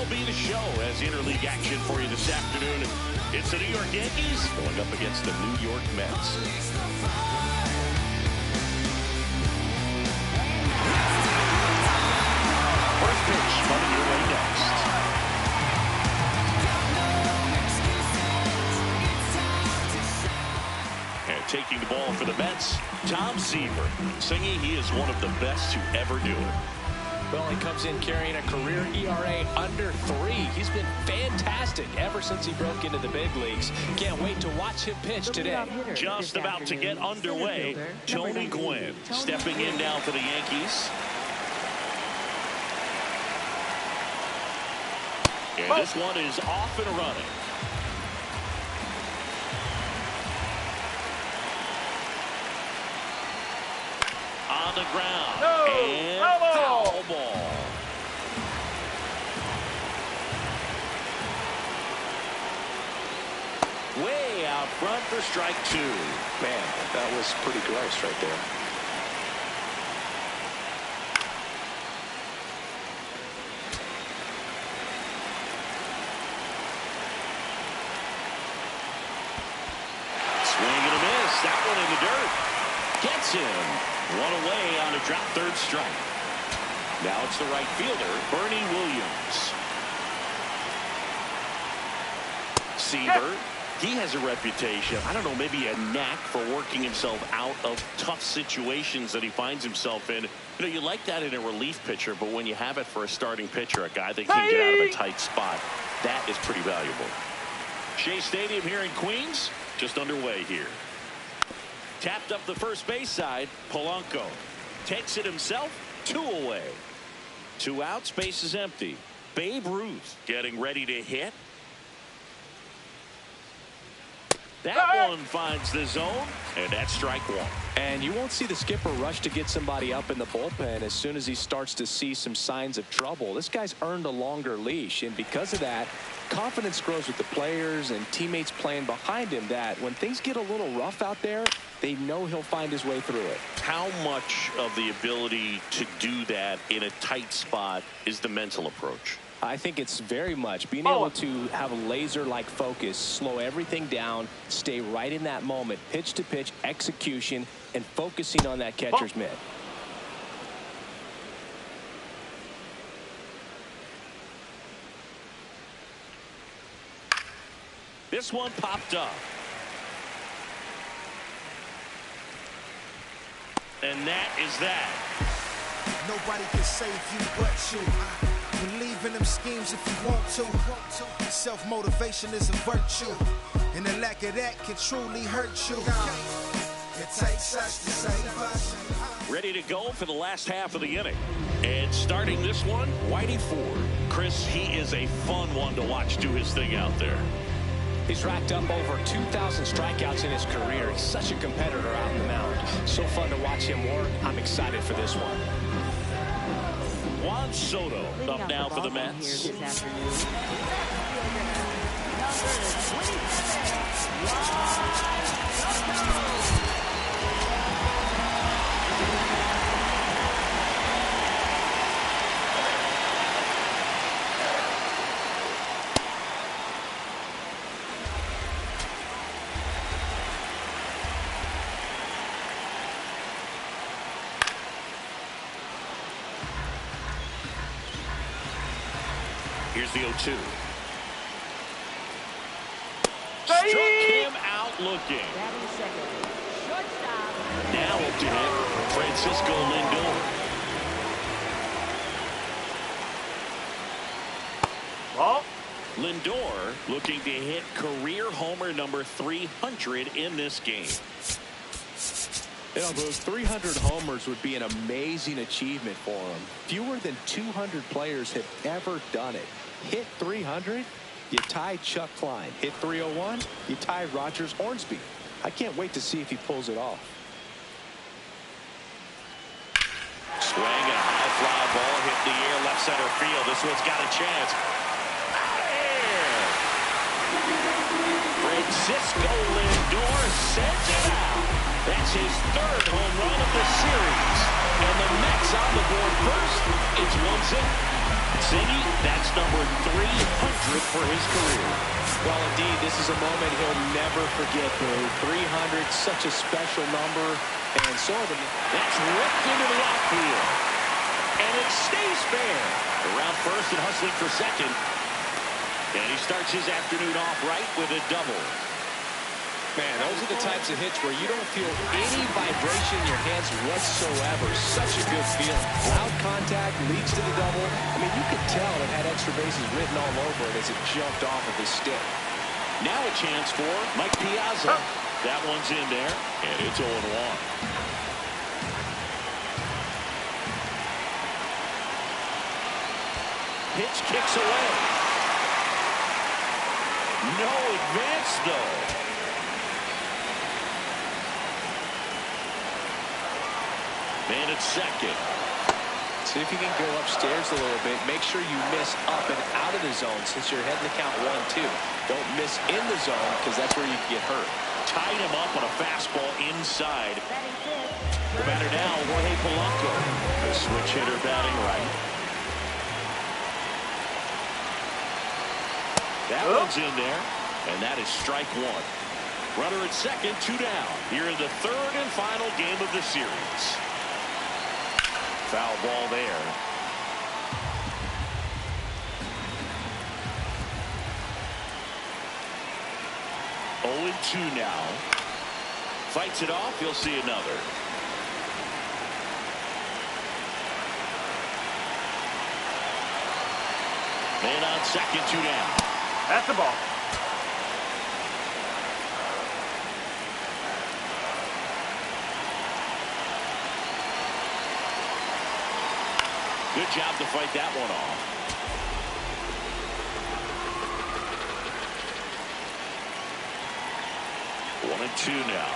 MLB The Show has interleague action for you this afternoon. It's the New York Yankees going up against the New York Mets. First pitch coming your way next. And taking the ball for the Mets, Tom Seaver, singing he is one of the best to ever do it. Well, he comes in carrying a career ERA under 3. He's been fantastic ever since he broke into the big leagues. Can't wait to watch him pitch today. Just about to get underway, Tony Gwynn stepping in now for the Yankees. And this one is off and running. On the ground. And foul ball. Way out front for strike 2. Man, that was pretty gross right there. Swing and a miss. That one in the dirt. Gets him. One away on a drop third strike. Now it's the right fielder, Bernie Williams. Seaver, he has a reputation, I don't know, maybe a knack for working himself out of tough situations that he finds himself in. You know, you like that in a relief pitcher, but when you have it for a starting pitcher, a guy that can get out of a tight spot, that is pretty valuable. Shea Stadium here in Queens, just underway here. Tapped up the first base side. Polanco takes it himself. 2 away. 2 outs. Base is empty. Babe Ruth getting ready to hit. That one finds the zone, and that's strike 1. And you won't see the skipper rush to get somebody up in the bullpen as soon as he starts to see some signs of trouble. This guy's earned a longer leash, and because of that, confidence grows with the players and teammates playing behind him that when things get a little rough out there, they know he'll find his way through it. How much of the ability to do that in a tight spot is the mental approach? I think it's very much being able to have a laser-like focus, slow everything down, stay right in that moment, pitch to pitch execution, and focusing on that catcher's mitt. This one popped up. And that is that. Nobody can save you but you. Believe in them schemes if you want to. Self-motivation is a virtue, and the lack of that can truly hurt you. It takes us to save us. Ready to go for the last half of the inning. And starting this one, Whitey Ford. Chris, he is a fun one to watch do his thing out there. He's racked up over 2,000 strikeouts in his career. He's such a competitor out in the mound. So fun to watch him work. I'm excited for this one. Juan Soto up now for the Mets. Here's the 0-2. Struck him out looking. Now up to him, Francisco Lindor. Lindor looking to hit career homer number 300 in this game. You know, those 300 homers would be an amazing achievement for him. Fewer than 200 players have ever done it. Hit 300, you tie Chuck Klein. Hit 301, you tie Rogers Hornsby. I can't wait to see if he pulls it off. Swing and a high fly ball hit the air left center field. This one's got a chance. Out of here. Francisco Lindor sends it out. That's his 3rd home run of the series. And the Mets on the board first. It's 1-0. Singy, that's number number 300 for his career. Well, indeed, this is a moment he'll never forget, Billy. 300, such a special number, and so are the... That's ripped into the outfield. And it stays fair. Around first and hustling for second. And he starts his afternoon off right with a double. Man, those are the types of hits where you don't feel any vibration in your hands whatsoever. Such a good feeling. Loud contact leads to the double. I mean, you could tell it had extra bases written all over it as it jumped off of his stick. Now a chance for Mike Piazza. That one's in there, and it's 0-1. Pitch kicks away. No advance, though. Man at second. See if you can go upstairs a little bit. Make sure you miss up and out of the zone since you're heading to count 1-2. Don't miss in the zone because that's where you can get hurt. Tied him up on a fastball inside. The batter now, Jorge Polanco. The switch hitter batting right. That one's in there, and that is strike one. Runner at second, 2 down. Here in the third and final game of the series. Foul ball there. Oh, 2 now. Fights it off. You'll see another. Man on second, 2 down. That's the ball. Good job to fight that one off. 1-2 now.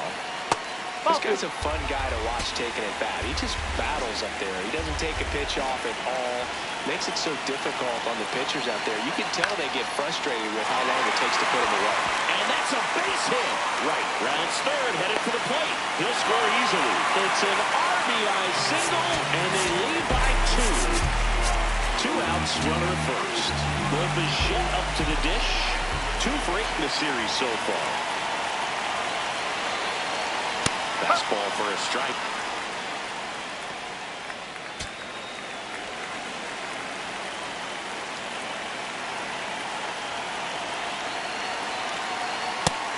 This guy's a fun guy to watch taking at bat. He just battles up there. He doesn't take a pitch off at all. Makes it so difficult on the pitchers out there. You can tell they get frustrated with how long it takes to put him away. And that's a base hit. Right. Rounds third, headed for the plate. He'll score easily. It's an RBI single, and they lead by 2. 2 outs, runner at first. Will Bichette up to the dish. 2 for 8 in the series so far. Fastball for a strike.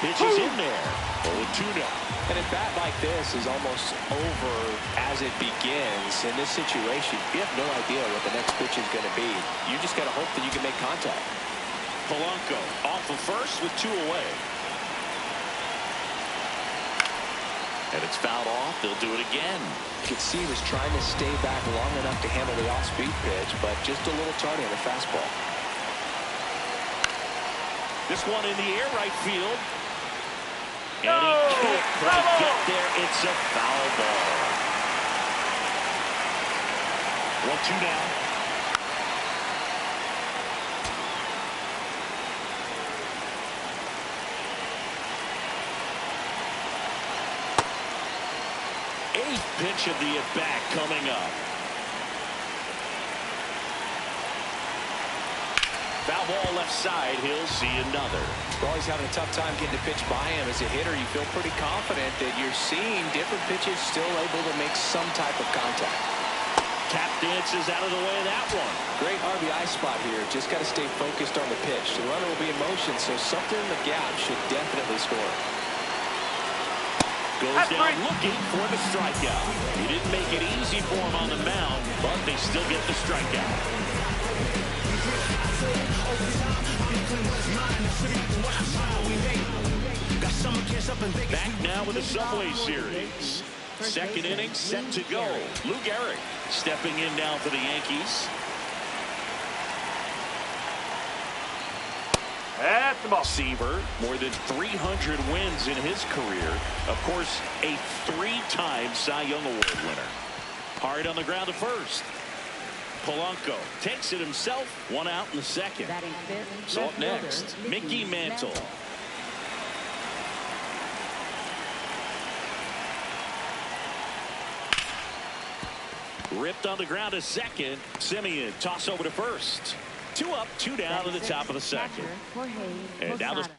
Pitch is in there. 0-2 now. And a bat like this is almost over as it begins. In this situation, you have no idea what the next pitch is going to be. You just got to hope that you can make contact. Polanco off of first with 2 away. And it's fouled off. They'll do it again. You can see he was trying to stay back long enough to handle the off-speed pitch, but just a little tardy on the fastball. This one in the air, right field. And he can't quite get there. It's a foul ball. 1-2 now. Eighth pitch of the at-bat coming up. Foul ball left side. He'll see another. Well, he's having a tough time getting a pitch by him. As a hitter, you feel pretty confident that you're seeing different pitches still able to make some type of contact. Tap dances out of the way of that one. Great RBI spot here. Just got to stay focused on the pitch. The runner will be in motion, so something in the gap should definitely score. Goes down looking for the strikeout. He didn't make it easy for him on the mound, but they still get the strikeout. Back now with the Subway Series. Second inning set to go. Lou Gehrig stepping in now for the Yankees. That's the ball. Seaver, more than 300 wins in his career. Of course, a 3-time Cy Young Award winner. Hard on the ground to first. Polanco takes it himself. 1 out in the second. So up next, Mickey Mantle. Ripped on the ground to second. Simeon toss over to first. Two up, two down to the top of the second. And now the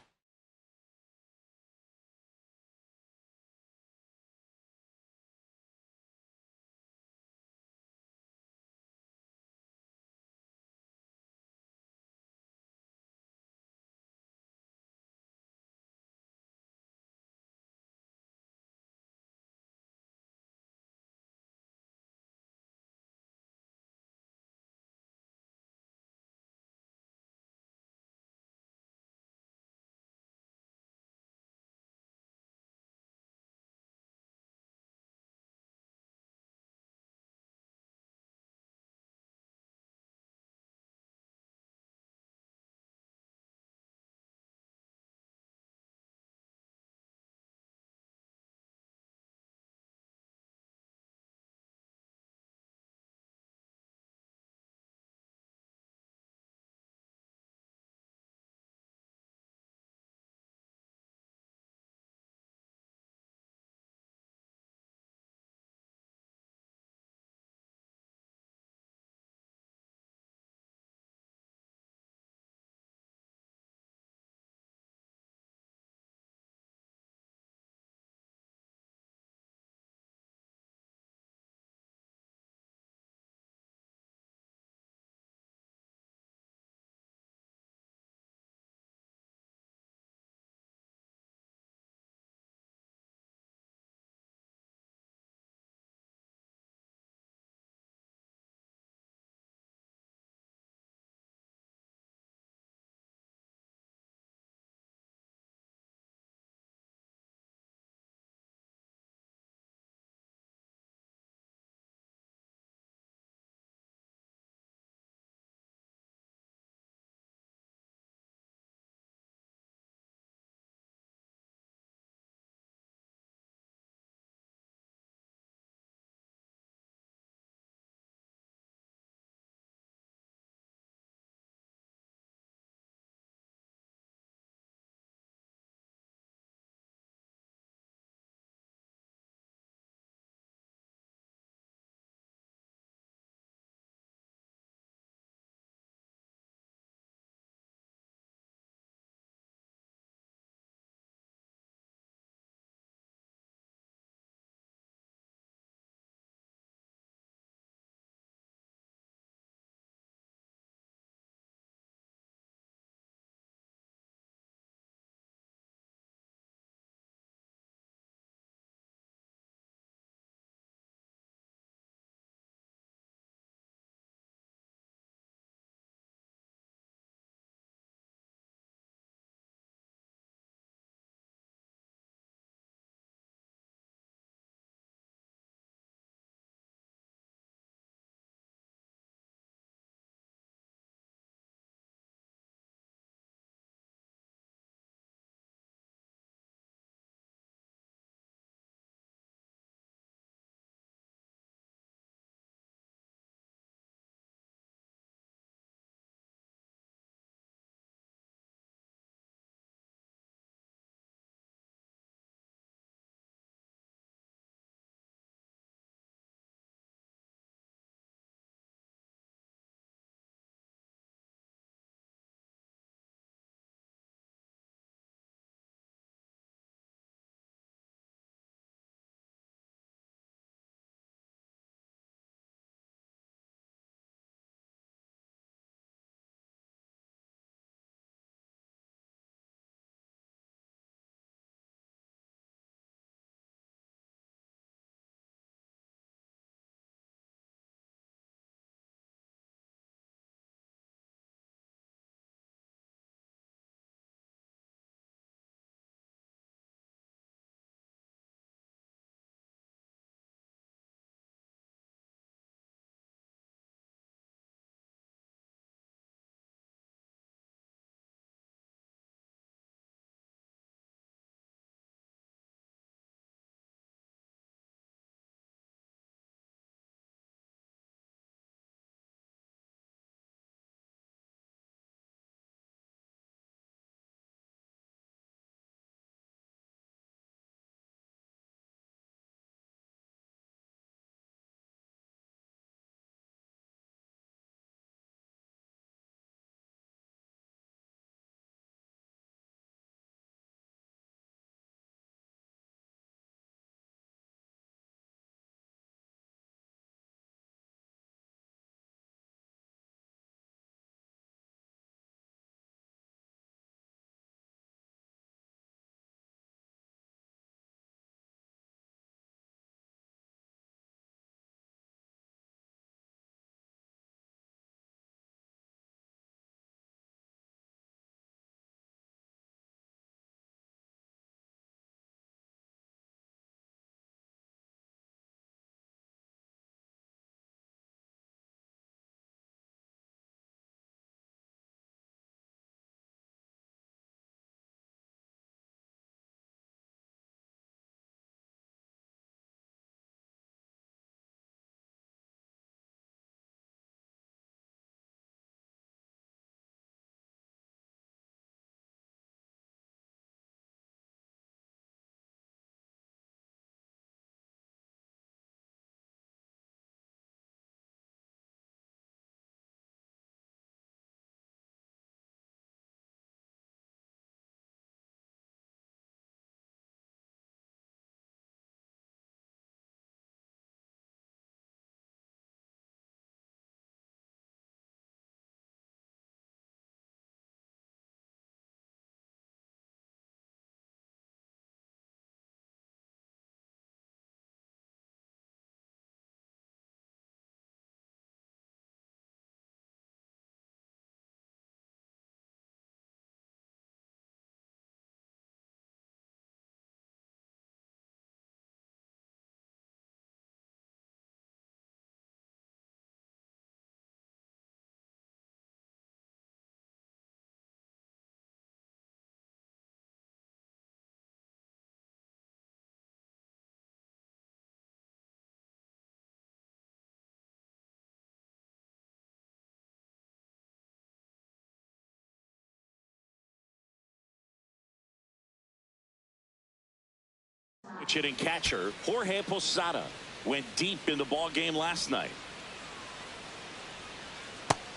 Hitting catcher Jorge Posada went deep in the ball game last night.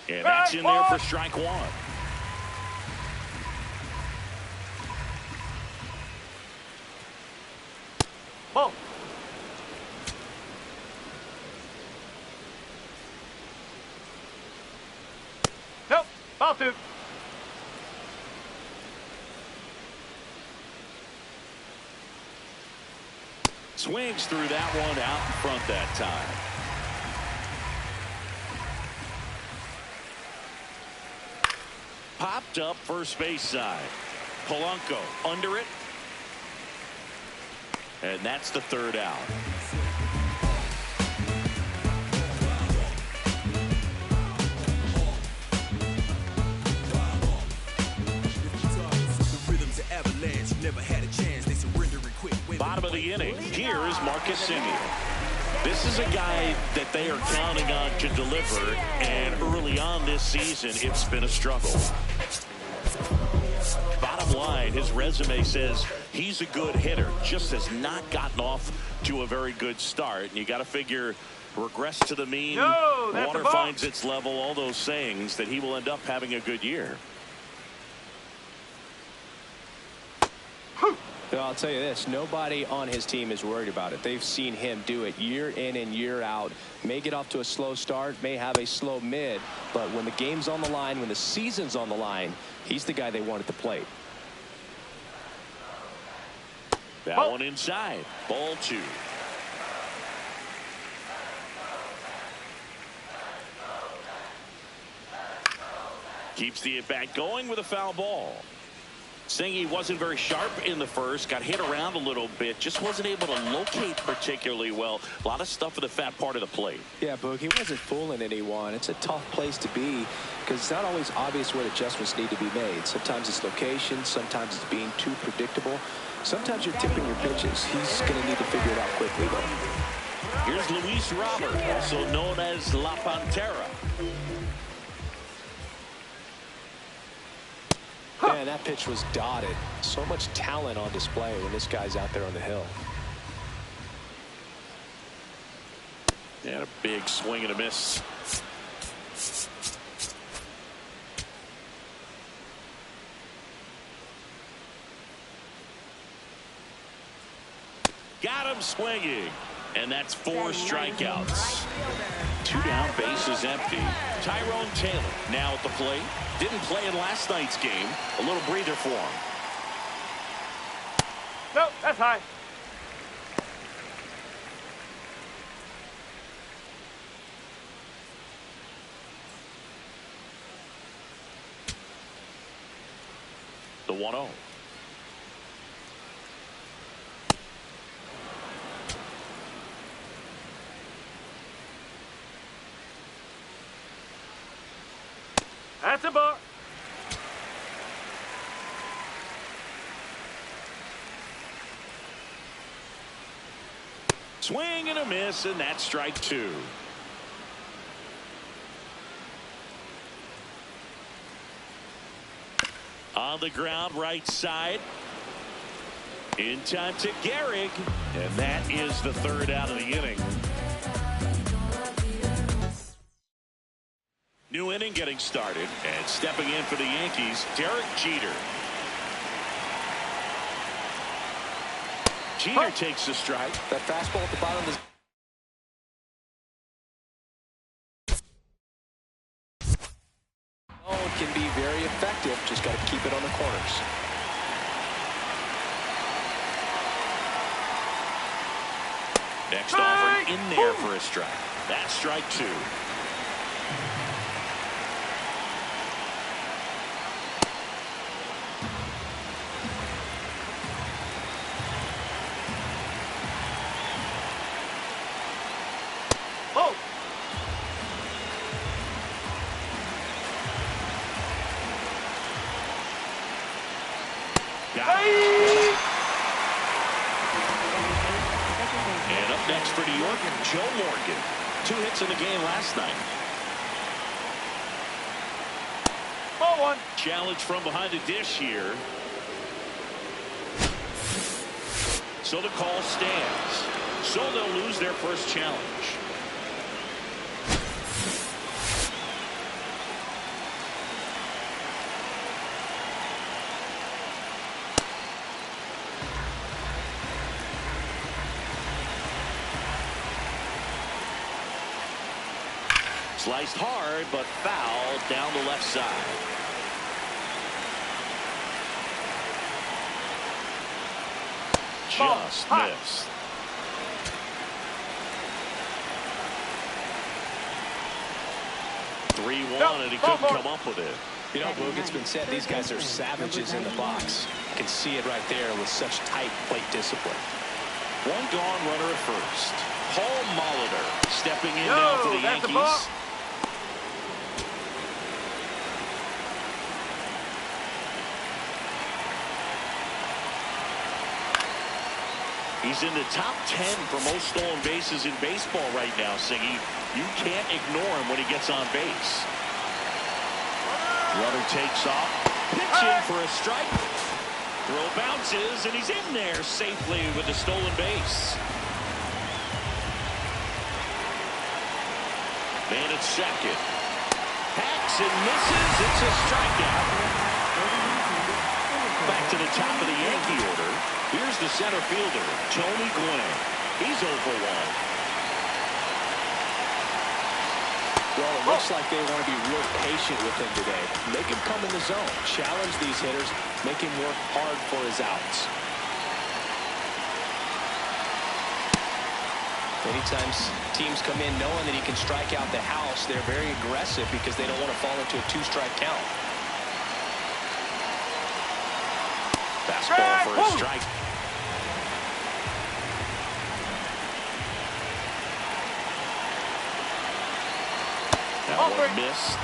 And that's in there for strike one. Ball. Nope. Ball two. Swings through that one out in front that time. Popped up first base side. Polanco under it. And that's the third out. Bottom of the inning. Here is Marcus Semien. This is a guy that they are counting on to deliver, and early on this season, it's been a struggle. Bottom line, his resume says he's a good hitter, just has not gotten off to a very good start. And you got to figure, regress to the mean, water finds its level, all those sayings, that he will end up having a good year. Well, I'll tell you this, nobody on his team is worried about it. They've seen him do it year in and year out. May get off to a slow start, may have a slow mid, but when the game's on the line, when the season's on the line, he's the guy they want at the plate. That one inside. Ball two. Keeps the at-bat going with a foul ball. Saying he wasn't very sharp in the first, got hit around a little bit, just wasn't able to locate particularly well. A lot of stuff in the fat part of the plate. Yeah, Boog, he wasn't fooling anyone. It's a tough place to be because it's not always obvious what adjustments need to be made. Sometimes it's location, sometimes it's being too predictable. Sometimes you're tipping your pitches. He's going to need to figure it out quickly, though. Here's Luis Robert, also known as La Pantera. Man, that pitch was dotted. So much talent on display when this guy's out there on the hill. And a big swing and a miss. Got him swinging. And that's 4 strikeouts. 2 down, bases empty. Tyrone Taylor now at the plate. Didn't play in last night's game. A little breather for him. Nope, that's high. The 1-0. That's a ball. Swing and a miss, and that's strike 2. On the ground, right side. In time to Gehrig, and that is the 3rd out of the inning. New inning getting started, and stepping in for the Yankees, Derek Jeter. Jeter takes the strike. That fastball at the bottom of the zone can be very effective. Just got to keep it on the corners. Next offer in there for a strike. That's strike 2. And up next for New York, Joe Morgan. 2 hits in the game last night. Ball 1. Challenge from behind the dish here. So the call stands. So they'll lose their first challenge. Sliced hard, but foul down the left side. Just missed. (3-1), and he couldn't come up with it. You know, Boog, it's been said these guys are savages in the box. You can see it right there with such tight plate discipline. One gone, runner at first. Paul Molitor stepping in now for the Yankees. He's in the top 10 for most stolen bases in baseball right now, Siggy. You can't ignore him when he gets on base. Runner takes off. Pitching for a strike. Throw bounces, and he's in there safely with the stolen base. Man at second. Hacks and misses. It's a strikeout. Back to the top of the Yankee order. Here's the center fielder, Tony Gwynn. He's 0 for 1. Well, it looks like they want to be real patient with him today. Make him come in the zone, challenge these hitters, make him work hard for his outs. Many times teams come in knowing that he can strike out the house. They're very aggressive because they don't want to fall into a 2-strike count. Fastball for a strike. That one missed.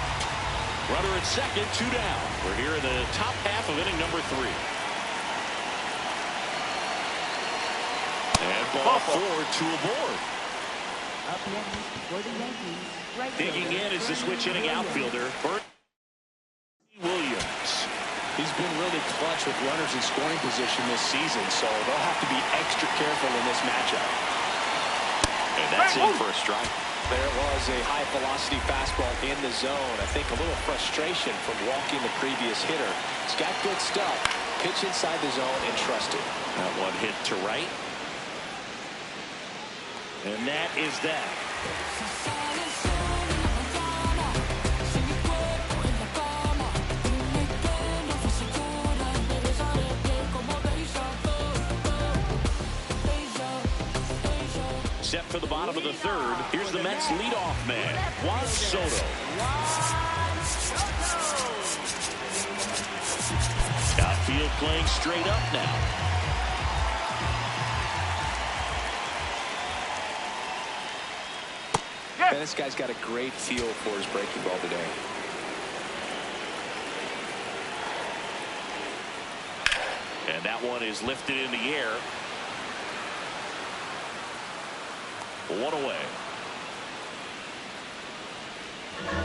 Runner at second, 2 down. We're here in the top half of inning number 3. And ball 4, 2 aboard. Digging in is the switch inning outfielder, Bert Williams. He's been really clutch with runners in scoring position this season, so they'll have to be extra careful in this matchup. And that's in for a strike. There was a high-velocity fastball in the zone. I think a little frustration from walking the previous hitter. He's got good stuff. Pitch inside the zone and trust it. That one hit to right. And that is that. Set for the bottom of the 3rd. Here's the Mets leadoff man, Juan Soto. Outfield playing straight up now. And this guy's got a great feel for his breaking ball today. And that one is lifted in the air. 1 away.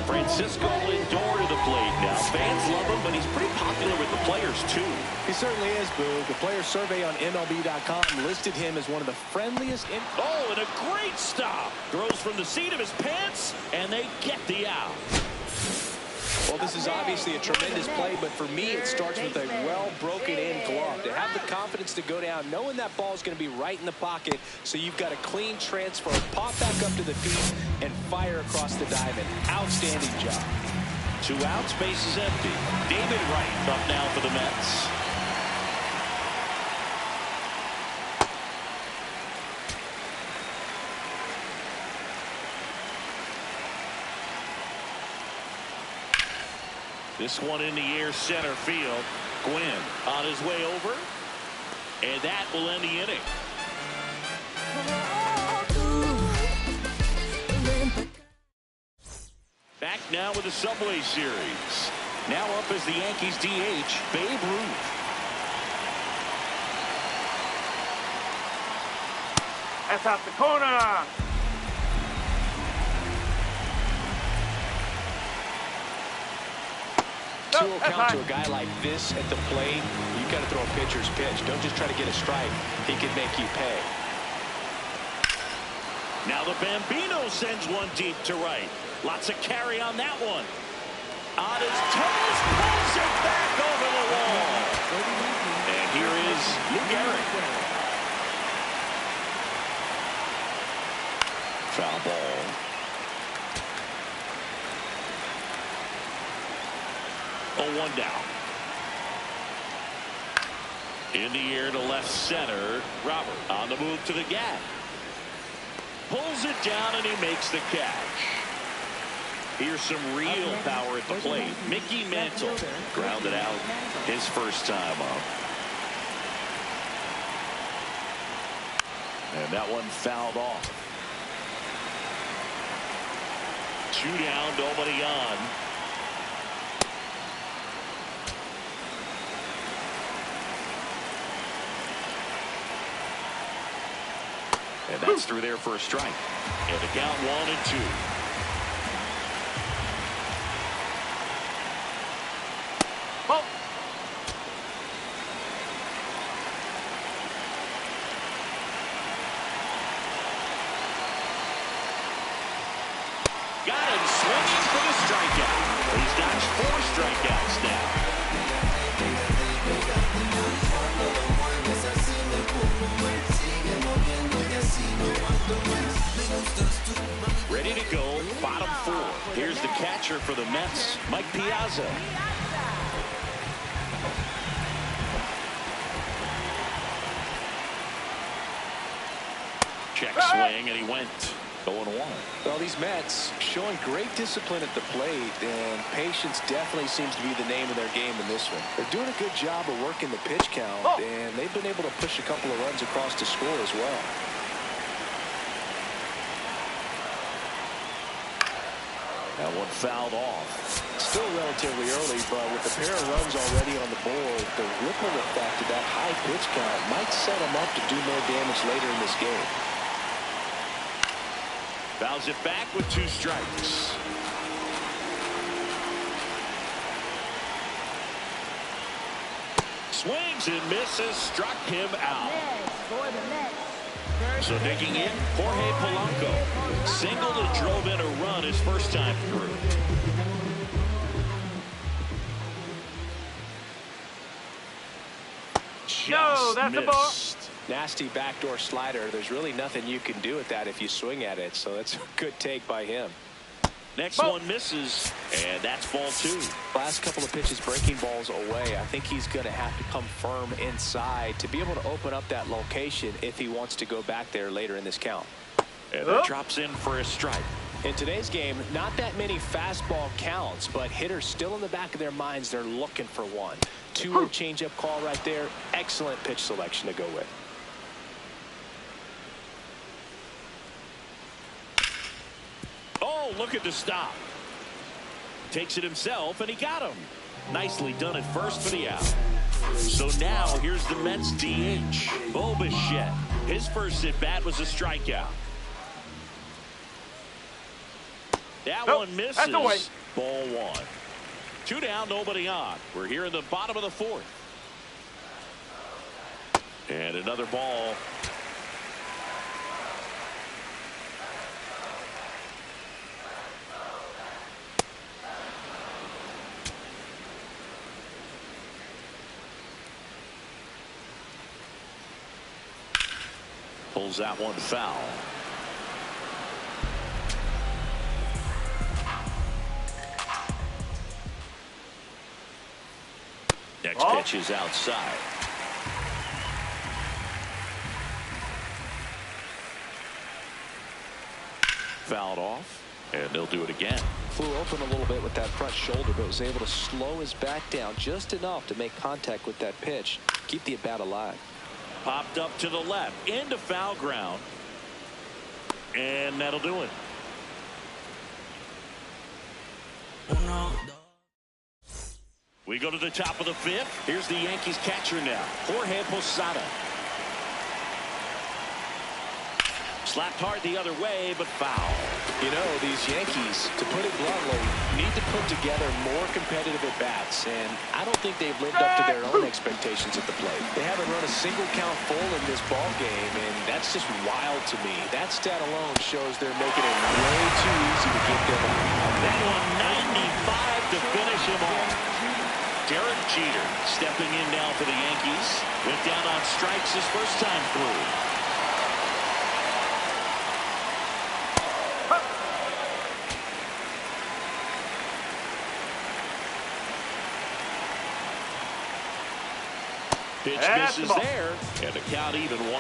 Francisco Lindor to the plate now. Fans love him, but he's pretty popular with the players, too. He certainly is, Boo. The player survey on MLB.com listed him as one of the friendliest. Oh, and a great stop. Throws from the seat of his pants, and they get the out. Well, this is obviously a tremendous play, but for me, it starts with a well-broken-in glove. To have the confidence to go down, knowing that ball is going to be right in the pocket, so you've got a clean transfer, pop back up to the feet, and fire across the diamond. Outstanding job. 2 outs, base is empty. David Wright up now for the Mets. This one in the air, center field. Gwynn on his way over. And that will end the inning. Back now with the Subway Series. Now up as the Yankees DH, Babe Ruth. That's out the corner. a 2-0 count to a guy like this at the plate. You've got to throw a pitcher's pitch. Don't just try to get a strike. He can make you pay. Now the Bambino sends one deep to right. Lots of carry on that one. On his toes, pulls it back over the wall. And here is Lou Gehrig. Foul ball. Oh, 1 down. In the air to left center. Robert on the move to the gap. Pulls it down and he makes the catch. Here's some real power at the plate. Mickey Mantle grounded out his first time up. And that one fouled off. 2 down, nobody on. And that's through there for a strike. And the count 1-2. Oh. Got him swinging for the strikeout. He's notched 4 strikeouts now. Ready to go, bottom 4. Here's the catcher for the Mets, Mike Piazza. Check swing, and he went 0-1. Well, these Mets showing great discipline at the plate, and patience definitely seems to be the name of their game in this one. They're doing a good job of working the pitch count, and they've been able to push a couple of runs across to score as well. That one fouled off. Still relatively early, but with a pair of runs already on the board, the ripple effect of that high pitch count might set them up to do more damage later in this game. Fouls it back with 2 strikes. Swings and misses, struck him out. So digging in, Jorge Polanco. Singled and drove in a run his first time through. No, that's a ball. Nasty backdoor slider. There's really nothing you can do with that if you swing at it, so that's a good take by him. Next one misses, and that's ball 2. Last couple of pitches breaking balls away. I think he's going to have to come firm inside to be able to open up that location if he wants to go back there later in this count. And that drops in for a strike. In today's game, not that many fastball counts, but hitters still in the back of their minds, they're looking for one. 2-0 changeup call right there. Excellent pitch selection to go with. Oh, look at the stop. Takes it himself, and he got him. Nicely done at first for the out. So now here's the Mets DH, Bo Bichette. His first at-bat was a strikeout. That one misses. That's away. Ball 1. 2 down, nobody on. We're here in the bottom of the 4th. And another ball. Pulls that one foul. Next pitch is outside. Fouled off, and they'll do it again. Flew open a little bit with that front shoulder, but was able to slow his back down just enough to make contact with that pitch. Keep the at-bat alive. Popped up to the left, into foul ground. And that'll do it. We go to the top of the 5th. Here's the Yankees catcher now, Jorge Posada. Slapped hard the other way, but foul. You know, these Yankees, to put it bluntly, need to put together more competitive at-bats, and I don't think they've lived up to their own expectations at the plate. They haven't run a single count full in this ball game, and that's just wild to me. That stat alone shows they're making it way too easy to get them out. That one 95 to finish him off. Derek Jeter stepping in now for the Yankees. Went down on strikes his first time through. Pitch misses there, and the count even 1-1.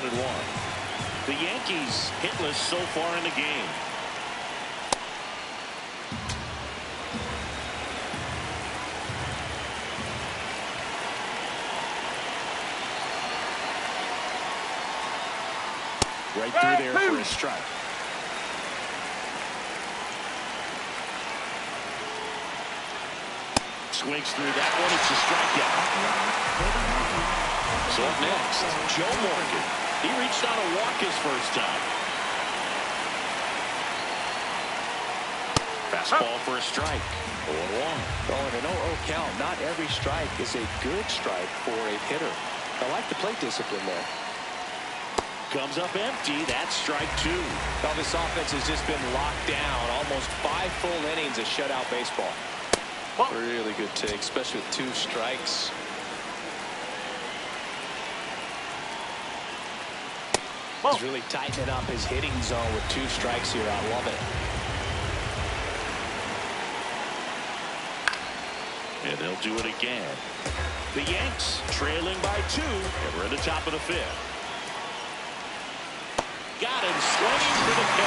The Yankees hitless so far in the game. Right through there for a strike. Swings through that one. It's a strikeout. So up next, Joe Morgan. He reached out a walk his first time. Fastball for a strike. 0-1. Oh, and an 0-0 count. Not every strike is a good strike for a hitter. I like the plate discipline there. Comes up empty. That's strike 2. Well, this offense has just been locked down. Almost 5 full innings of shutout baseball. Really good take, especially with 2 strikes. He's really tightening up his hitting zone with 2 strikes here. I love it. And they'll do it again. The Yanks trailing by 2, and we're at the top of the 5th. Got him swinging for the K,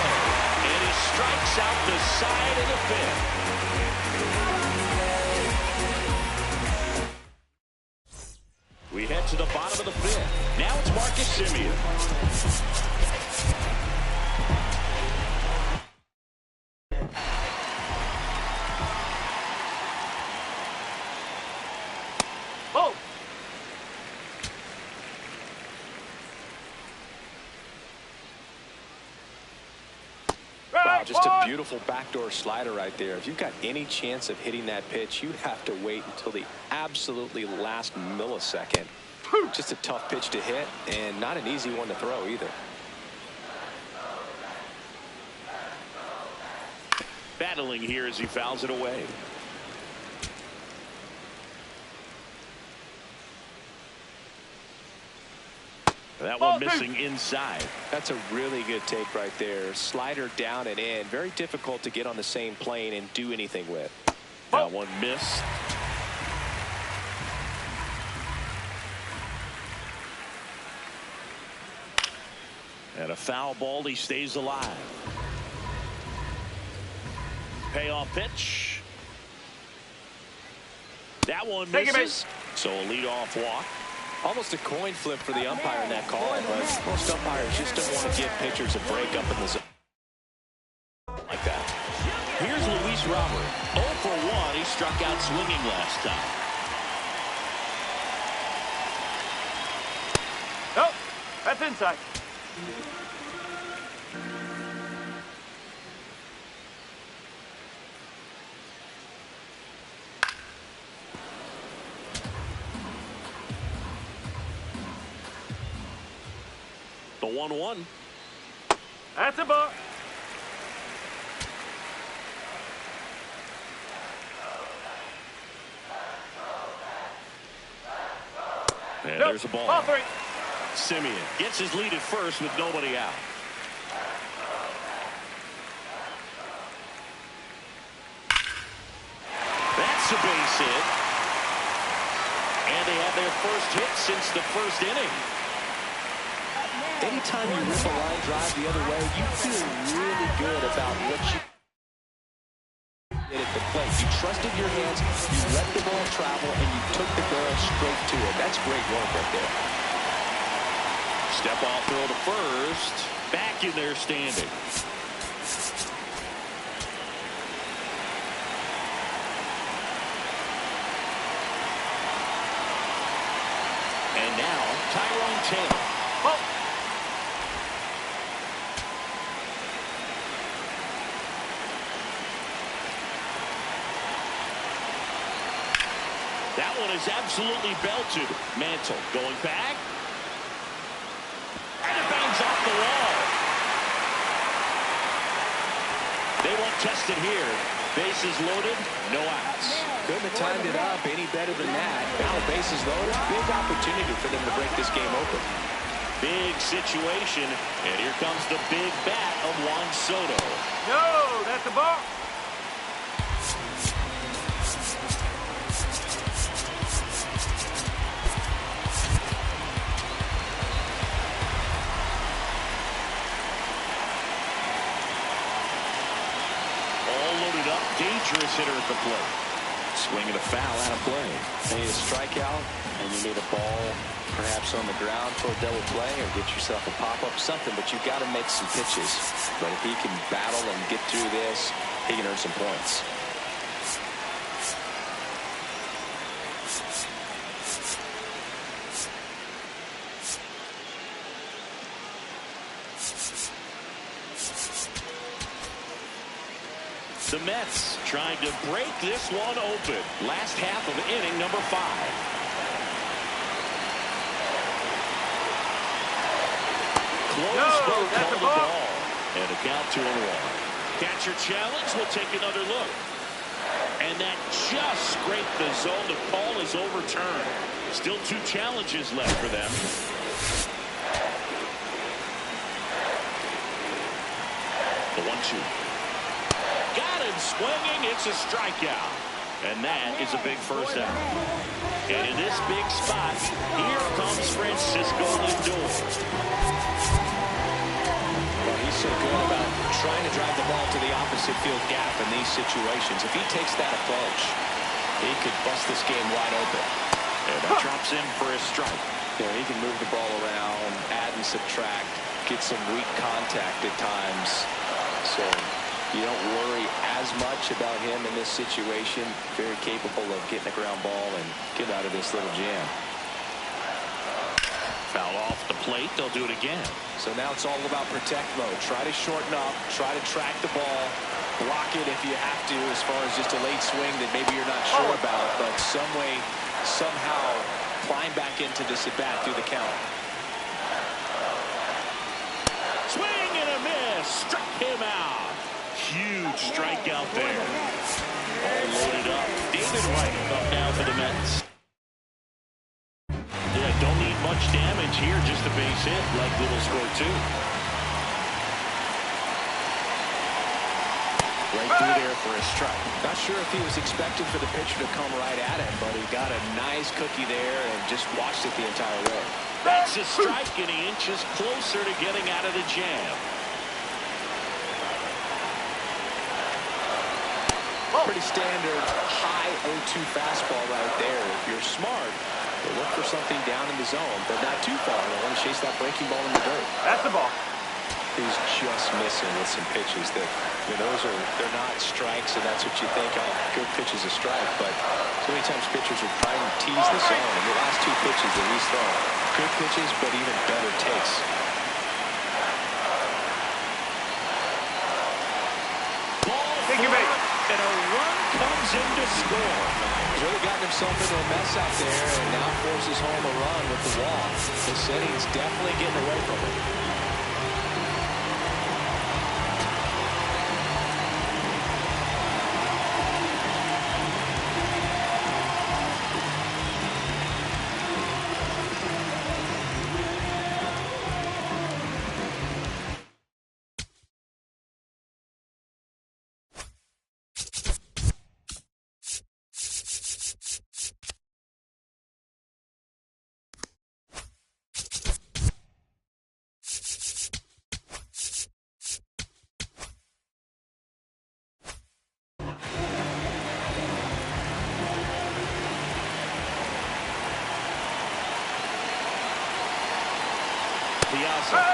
and he strikes out the side of the 5th. We head to the bottom of the 5th. Now it's Marcus Semien. Wow, just a beautiful backdoor slider right there. If you've got any chance of hitting that pitch, you have to wait until the absolutely last millisecond. Just a tough pitch to hit, and not an easy one to throw either. Battling here as he fouls it away. That one missing inside. That's a really good take right there. Slider down and in. Very difficult to get on the same plane and do anything with. That one missed. And a foul ball. He stays alive. Payoff pitch. That one misses. So a leadoff walk. Almost a coin flip for the umpire in that call, but most umpires just don't want to give pitchers a break up in the zone like that. Here's Luis Robert. 0 for 1. He struck out swinging last time. Nope, that's inside. The 1-1. That's a ball. And there's a ball. Ball 3. Semien gets his lead at first with nobody out. That's a base hit. And they have their first hit since the first inning. Anytime you rip a line drive the other way, you feel really good about what you did at the plate. You trusted your hands, you let the ball travel, and you took the barrel straight to it. That's great work right there. Step off throw to first. Back in there standing. And now Tyrone Taylor. one is absolutely belted. Mantle going back. And it bangs off the wall. They won't test it here. Bases loaded, no outs. Couldn't have timed it up any better than that. Now the bases loaded. Big opportunity for them to break this game open. Big situation. And here comes the big bat of Juan Soto. No, that's a ball. Dangerous hitter at the plate. Swinging a foul out of play. You need a strikeout, and you need a ball perhaps on the ground for a double play, or get yourself a pop-up, something, but you've got to make some pitches. But if he can battle and get through this, he can earn some points. The Mets trying to break this one open. Last half of inning number 5. Close ball, that's a called the ball. ball. And a count 2-1. Catcher challenge. We'll take another look. And that just scraped the zone. The call is overturned. Still 2 challenges left for them. The 1-2. Got him swinging. It's a strikeout. And that is a big first out. And in this big spot, here comes Francisco Lindor. Well, he's so good about trying to drive the ball to the opposite field gap in these situations. If he takes that approach, he could bust this game wide open. And that drops in for a strike. You know, he can move the ball around, add and subtract, get some weak contact at times. So you don't worry as much about him in this situation. Very capable of getting a ground ball and getting out of this little jam. Foul off the plate. They'll do it again. So now it's all about protect mode. Try to shorten up. Try to track the ball. Block it if you have to, as far as just a late swing that maybe you're not sure about. But some way, somehow, climb back into this at-bat through the count. Swing and a miss. Struck him out. Huge strikeout there. All loaded up. David Wright up now for the Mets. Yeah, don't need much damage here. Just a base hit. Likely will score 2. Right through there for a strike. Not sure if he was expecting for the pitcher to come right at him, but he got a nice cookie there and just watched it the entire way. That's a strike, and he inches closer to getting out of the jam. Pretty standard high 0-2 fastball right there. If you're smart, you'll look for something down in the zone, but not too far. You want to chase that breaking ball in the dirt. That's the ball. He's just missing with some pitches that, you know, they're not strikes, and that's what you think, oh, good pitch is a strike. But so many times pitchers are trying to tease the zone. And the last 2 pitches that he's thrown, good pitches, but even better takes. Take your bait. And a run comes in to score. He's really gotten himself into a mess out there and now forces home a run with the walk. This inning's definitely getting away from him.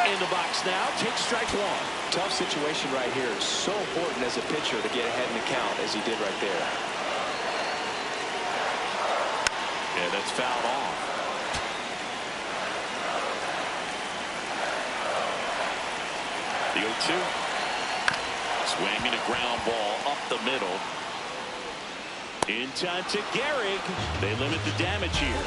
In the box now, takes strike 1. Tough situation right here. It's so important as a pitcher to get ahead in the count as he did right there. Yeah, that's fouled off. The 0-2. Swinging a ground ball up the middle. In time to Gehrig. They limit the damage here.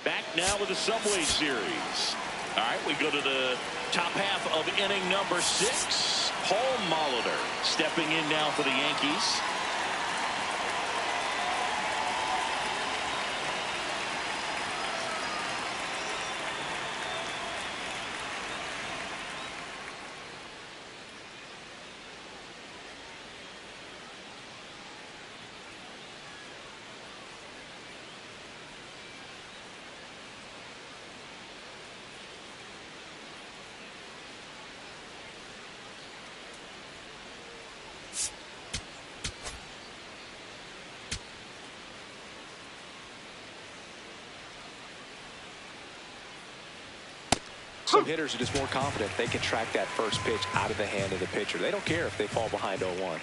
Back now with the Subway Series. All right, we go to the top half of inning number 6. Paul Molitor stepping in now for the Yankees. Some hitters are just more confident they can track that first pitch out of the hand of the pitcher. They don't care if they fall behind 0-1.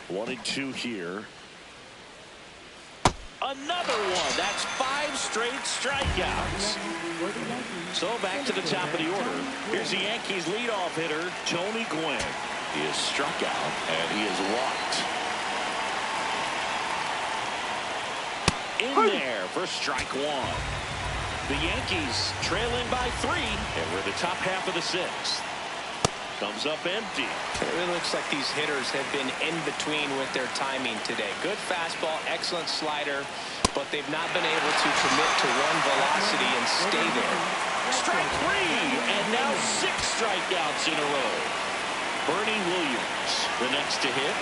One and two here. Another one. That's 5 straight strikeouts. So back to the top of the order. Here's the Yankees leadoff hitter, Tony Gwynn. He is struck out and he is walked. In there for strike 1. The Yankees trailing by 3, and we're the top half of the 6th. Comes up empty. It really looks like these hitters have been in between with their timing today. Good fastball, excellent slider, but they've not been able to commit to one velocity and stay there. Strike 3, and now 6 strikeouts in a row. Bernie Williams, the next to hit.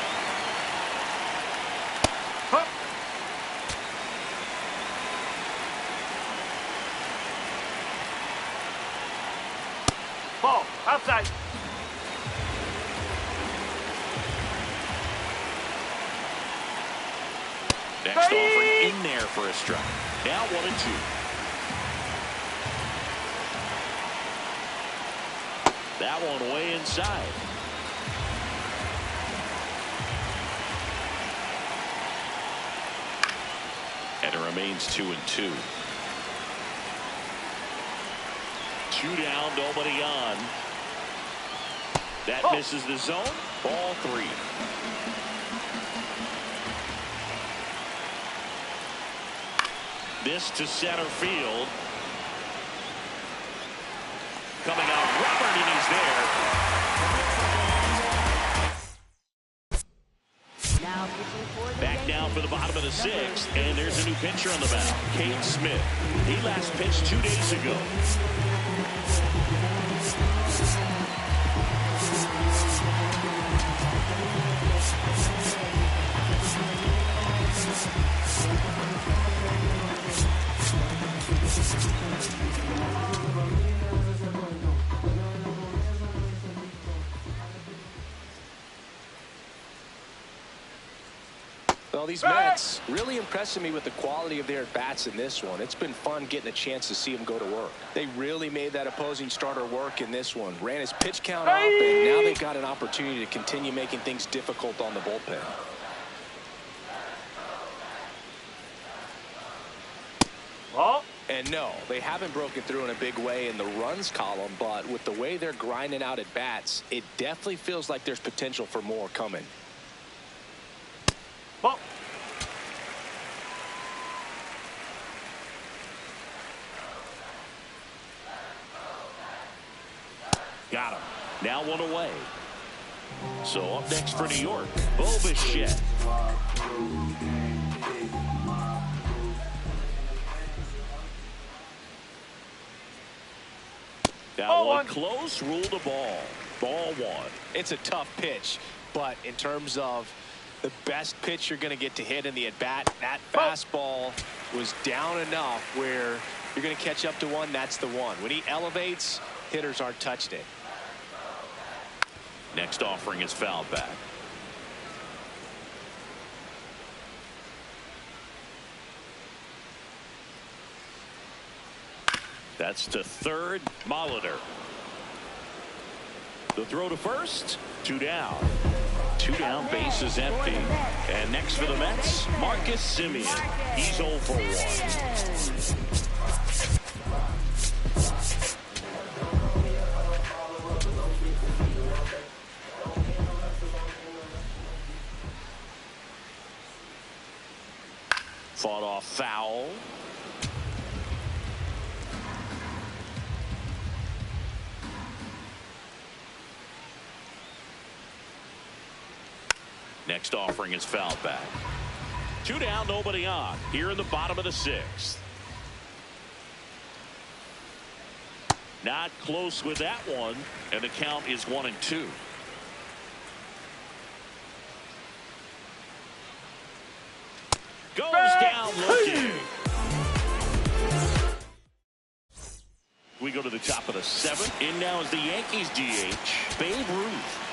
Ball, outside. Next offering in there for a strike. Now 1 and 2. That one way inside. And it remains 2 and 2. 2 down, nobody on. That misses the zone. Ball 3. This to center field. Coming out, Robert, and he's there. Back now for the bottom of the 6th, and there's a new pitcher on the mound, Cade Smith. He last pitched 2 days ago. Well, these Mets really impressing me with the quality of their at-bats in this one. It's been fun getting a chance to see them go to work. They really made that opposing starter work in this one. Ran his pitch count up, and now they've got an opportunity to continue making things difficult on the bullpen. Ball. And no, they haven't broken through in a big way in the runs column, but with the way they're grinding out at bats, it definitely feels like there's potential for more coming. Ball. Got him. Now 1 away. So up next for New York, Bo Bichette. That one close, ruled a ball. Ball 1. It's a tough pitch, but in terms of the best pitch you're going to get to hit in the at-bat, that fastball was down enough where you're going to catch up to one. That's the one. When he elevates, hitters aren't touched it. Next offering is fouled back. That's to third, Molitor. The throw to first. 2 down. 2 down, bases empty. And next for the Mets, Marcus Semien. He's 0 for 1. Fought off foul. Next offering is fouled back. 2 down, nobody on. Here in the bottom of the 6th. Not close with that one, and the count is 1-2. Goes down looking. We go to the top of the 7th. In now is the Yankees DH, Babe Ruth.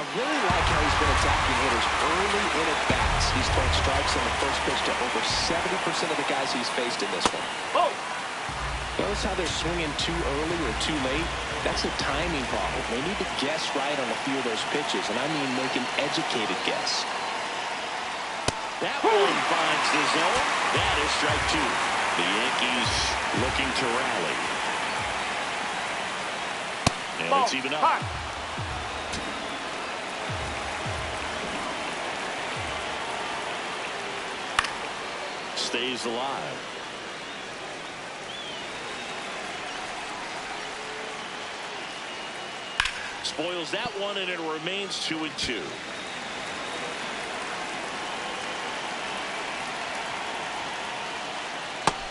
I really like how he's been attacking hitters early in at-bats. He's thrown strikes on the first pitch to over 70% of the guys he's faced in this one. Oh! Notice how they're swinging too early or too late? That's a timing problem. They need to guess right on a few of those pitches, and I mean make an educated guess. That one finds the zone. That is strike two. The Yankees looking to rally. And it's even up. Hot. Stays alive. Spoils that one, and it remains 2-2.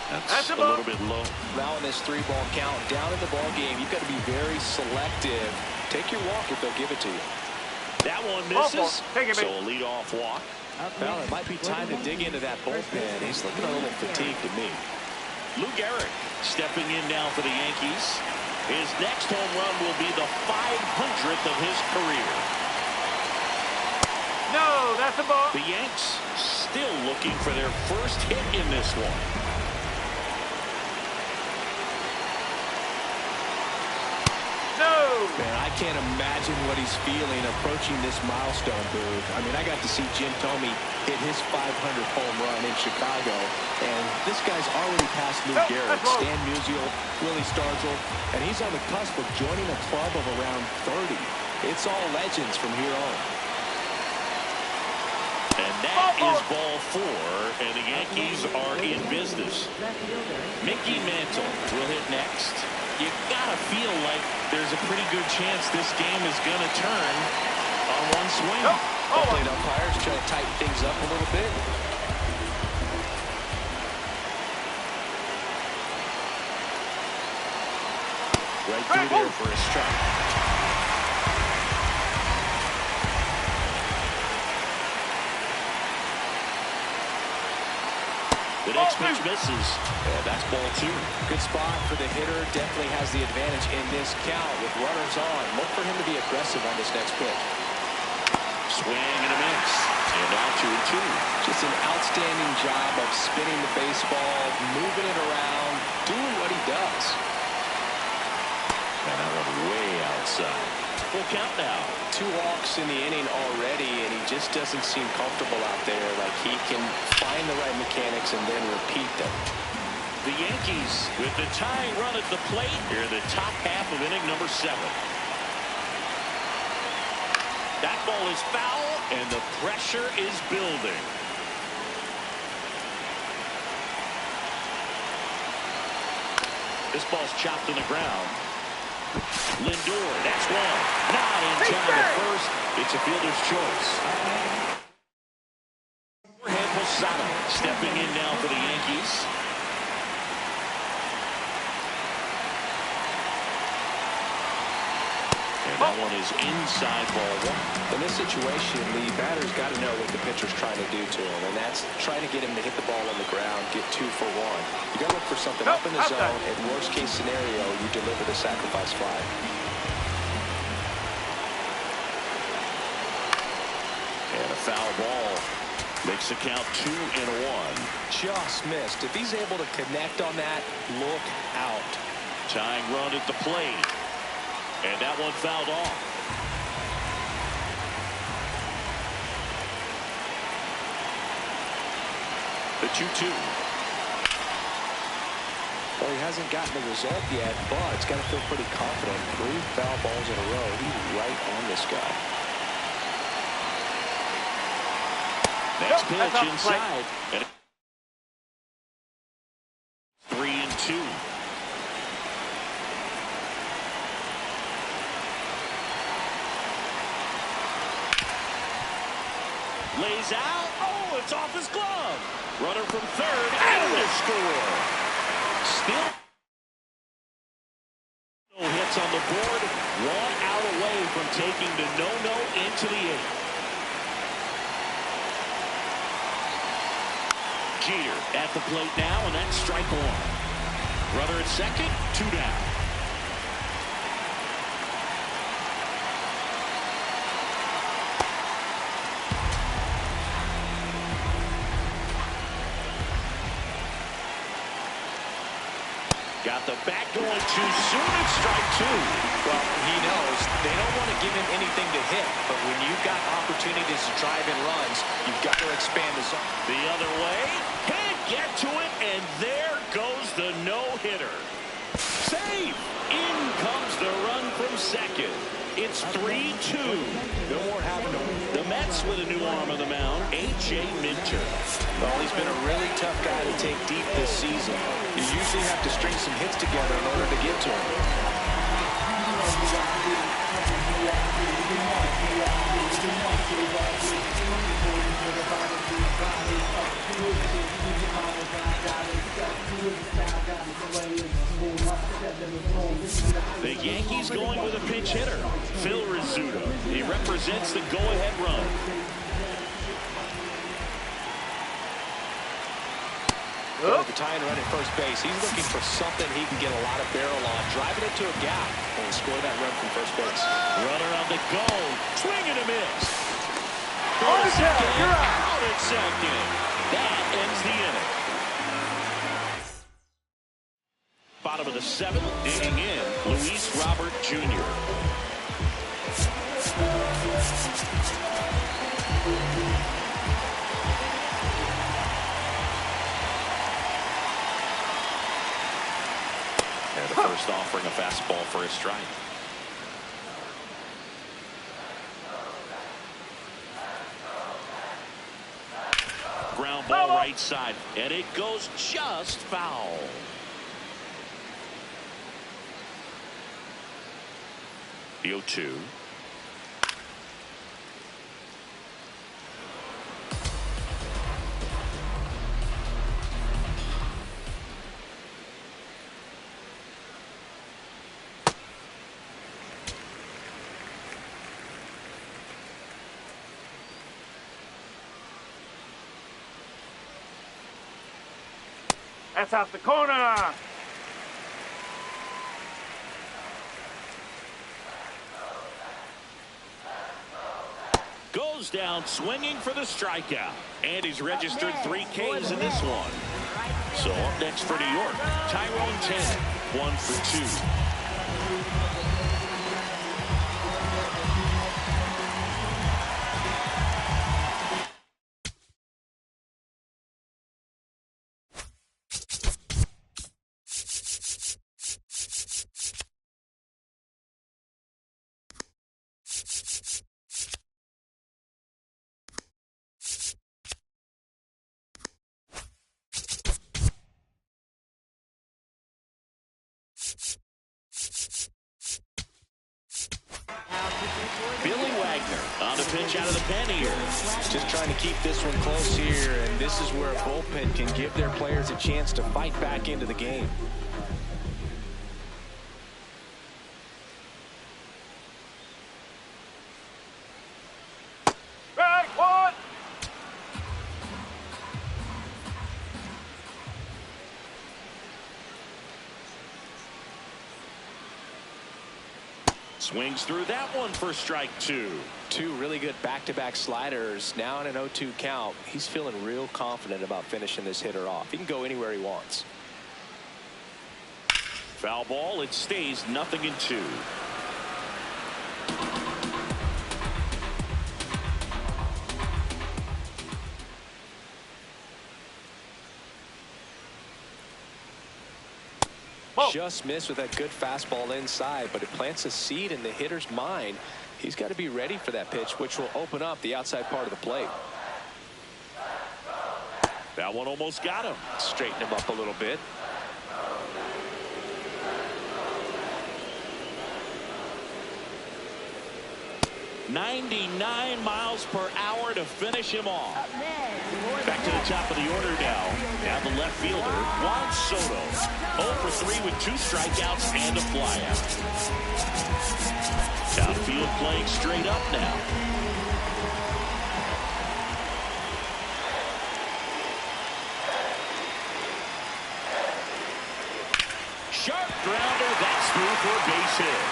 That's a little bit low. Now in this 3-ball count, down in the ball game, you've got to be very selective. Take your walk if they'll give it to you. That one misses. Take it, so a leadoff walk. Well, it might be time to dig into that bullpen. He's looking a little fatigued to me. Lou Gehrig stepping in now for the Yankees. His next home run will be the 500th of his career. No, that's a ball. The Yanks still looking for their first hit in this one. No. Man, I can't imagine what he's feeling approaching this milestone, Boog. I mean, I got to see Jim Thome hit his 500th home run in Chicago, and this guy's already passed Lou Gehrig, Stan Musial, Willie Stargell, and he's on the cusp of joining a club of around 30. It's all legends from here on. And that is ball four, and the Yankees are in business. Mickey Mantle will hit next. You gotta feel like there's a pretty good chance this game is gonna turn on one swing. Hopefully the umpires try to tighten things up a little bit. Right through there for a strike. The next pitch misses. And that's ball two. Good spot for the hitter. Definitely has the advantage in this count with runners on. Look for him to be aggressive on this next pitch. Swing and a miss. And now 2-2. Just an outstanding job of spinning the baseball, moving it around, doing what he does. And that one way outside. Full count now. 2 walks in the inning already, and he just doesn't seem comfortable out there. Like he can find the right mechanics and then repeat them. The Yankees with the tying run at the plate here in the top half of inning number 7. That ball is foul, and the pressure is building. This ball's chopped to the ground. Lindor, that's one. Not in time at first. It's a fielder's choice. Jorge Posada stepping in now for the Yankees. And that one is inside ball one. In this situation, the batter's got to know what the pitcher's trying to do to him, and that's trying to get him to hit the ball on the ground, get 2 for 1. You got to look for something up in the zone. In worst case scenario, you deliver the sacrifice fly. And a foul ball makes the count 2-1. Just missed. If he's able to connect on that, look out. Tying run at the plate. And that one fouled off. The 2-2. Well, he hasn't gotten the result yet, but it's got to feel pretty confident. 3 foul balls in a row. He's right on this guy. Next pitch inside. And 3-2. Lays out. Oh, it's off his glove. Runner from third and a score. Still no hits on the board. 1 out away from taking the no-no into the 8th. Jeter at the plate now, and that's strike 1. Runner at second, 2 down. Got the bat going too soon at strike two. Well, he knows they don't want to give him anything to hit, but when you've got opportunities to drive in runs, you've got to expand the zone. The other way, can't get to it, and there goes the no-hitter. Save! In comes the run from second. It's 3-2. No more having to. The Mets with a new arm on the mound, A.J. Minter. Well, he's been a really tough guy to take deep this season. You usually have to string some hits together in order to get to him. The Yankees going with a pinch hitter, Phil Rizzuto. He represents the go-ahead run. Well, the tying run at first base. He's looking for something he can get a lot of barrel on, driving it to a gap, and score that run from first base. Runner on the go, swing and a miss. On the second, you're out. Out at second. That ends the inning. Bottom of the seventh, digging in, Luis Robert Jr. And the first offering a fastball for a strike. Ground ball right side, and it goes just foul. The 0-2. That's out the corner. Goes down swinging for the strikeout. And he's registered 3 Ks in this one. So up next for New York, Tyrone Taylor, 1 for 2. Billy Wagner on the pitch out of the pen here. Just trying to keep this one close here, and this is where a bullpen can give their players a chance to fight back into the game. Back one. Swings through that one for strike 2. 2 really good back-to-back sliders. Now in an 0-2 count, he's feeling real confident about finishing this hitter off. He can go anywhere he wants. Foul ball. It stays 0-2. Just missed with that good fastball inside, but it plants a seed in the hitter's mind. He's got to be ready for that pitch, which will open up the outside part of the plate. That one almost got him. Straighten him up a little bit. .99 miles per hour to finish him off. Back to the top of the order now. Now the left fielder, Juan Soto. 0 for 3 with 2 strikeouts and a flyout. Outfield playing straight up now. Sharp grounder. That's through for a base hit.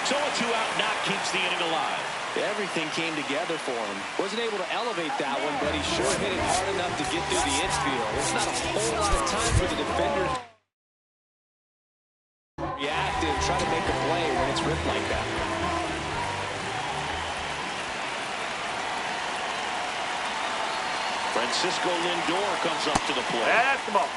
So a 2-out knock keeps the inning alive. Everything came together for him. Wasn't able to elevate that one, but he sure hit it hard enough to get through the infield. There's not a whole lot of time for the defender to react and try to make a play when it's ripped like that. Francisco Lindor comes up to the plate. That's the ball.